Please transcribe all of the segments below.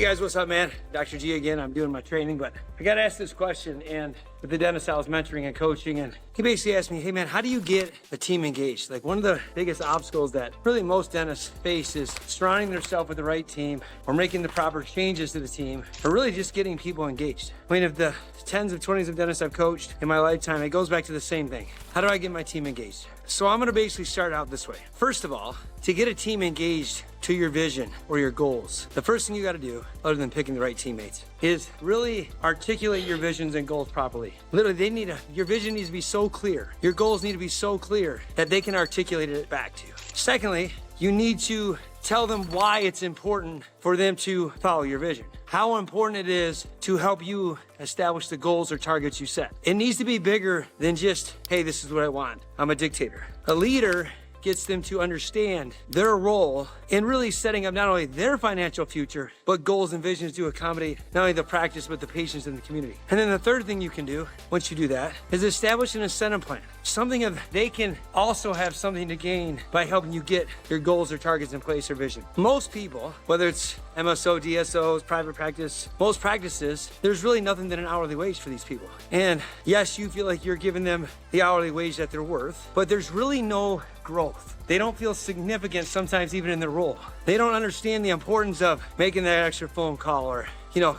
Hey guys, what's up, man? Dr. G again. I'm doing my training, but I got asked this question, and with the dentist I was mentoring and coaching, and he basically asked me, hey man, how do you get a team engaged? Like, one of the biggest obstacles that really most dentists face is surrounding themselves with the right team, or making the proper changes to the team, or really just getting people engaged. I mean, of the tens of 20s of dentists I've coached in my lifetime, it goes back to the same thing. How do I get my team engaged? So I'm gonna basically start out this way. First of all, to get a team engaged to your vision or your goals, the first thing you gotta do, other than picking the right teammates, is really articulate your visions and goals properly. Literally, your vision needs to be so clear, your goals need to be so clear that they can articulate it back to you. Secondly, you need to tell them why it's important for them to follow your vision. How important it is to help you establish the goals or targets you set. It needs to be bigger than just, hey, this is what I want. I'm a dictator. A leader gets them to understand their role in really setting up not only their financial future, but goals and visions to accommodate not only the practice, but the patients in the community. And then the third thing you can do once you do that is establish an incentive plan. Something of they can also have something to gain by helping you get your goals or targets in place or vision. Most people, whether it's MSO, DSOs, private practice, most practices, there's really nothing than an hourly wage for these people. And yes, you feel like you're giving them the hourly wage that they're worth, but there's really no growth. They don't feel significant sometimes even in their role. They don't understand the importance of making that extra phone call or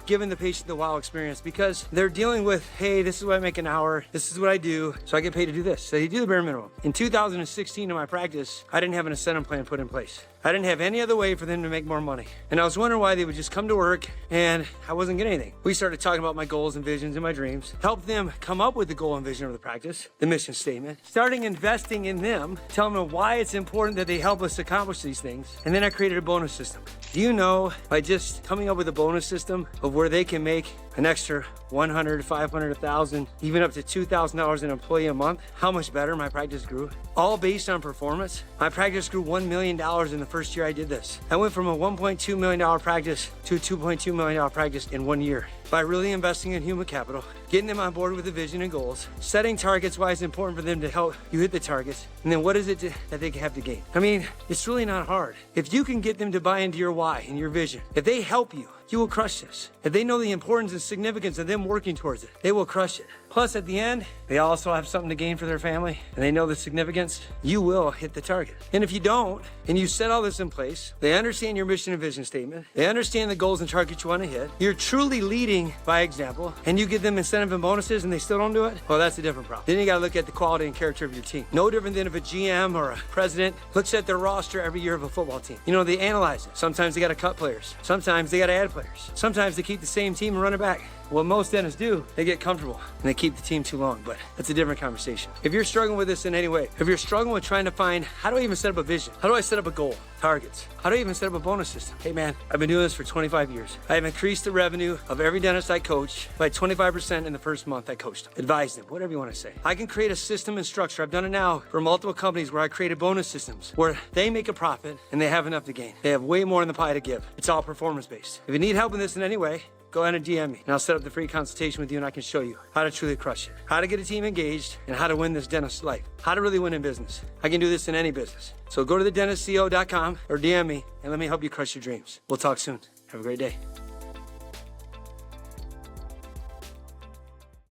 giving the patient the wow experience, because they're dealing with, hey, this is what I make an hour, this is what I do, so I get paid to do this. So you do the bare minimum. In 2016 in my practice, I didn't have an incentive plan put in place. I didn't have any other way for them to make more money. And I was wondering why they would just come to work and I wasn't getting anything. We started talking about my goals and visions and my dreams, helped them come up with the goal and vision of the practice, the mission statement, starting investing in them, telling them why it's important that they help us accomplish these things. And then I created a bonus system. Do you know, by just coming up with a bonus system of where they can make an extra $100, $500, $1,000, even up to $2,000 an employee a month, how much better my practice grew? All based on performance. My practice grew $1 million in the first year I did this. I went from a $1.2 million practice to a $2.2 million practice in 1 year. By really investing in human capital, getting them on board with the vision and goals, setting targets why it's important for them to help you hit the targets, and then what is it that they have to gain? I mean, it's really not hard. If you can get them to buy into your why and your vision, if they help you, you will crush this. If they know the importance and significance of them working towards it, they will crush it. Plus, at the end, they also have something to gain for their family, and they know the significance, you will hit the target. And if you don't, and you set all this in place, they understand your mission and vision statement, they understand the goals and targets you want to hit, you're truly leading by example, and you give them incentive and bonuses and they still don't do it, well, that's a different problem. Then you gotta look at the quality and character of your team. No different than if a GM or a president looks at their roster every year of a football team. They analyze it. Sometimes they gotta cut players. Sometimes they gotta add players. Sometimes they keep the same team and run it back. What most dentists do, they get comfortable and they keep the team too long, but that's a different conversation. If you're struggling with this in any way, if you're struggling with trying to find, how do I even set up a vision? How do I set up a goal? Targets? How do I even set up a bonus system? Hey man, I've been doing this for 25 years. I have increased the revenue of every dentist I coach by 25% in the first month I coached them. Advised them, whatever you want to say. I can create a system and structure. I've done it now for multiple companies where I created bonus systems where they make a profit and they have enough to gain. They have way more in the pie to give. It's all performance based. If you need help in this in any way, go ahead and DM me and I'll set up the free consultation with you and I can show you how to truly crush it, how to get a team engaged, and how to win this dentist's life, how to really win in business. I can do this in any business. So go to thedentistco.com or DM me and let me help you crush your dreams. We'll talk soon. Have a great day.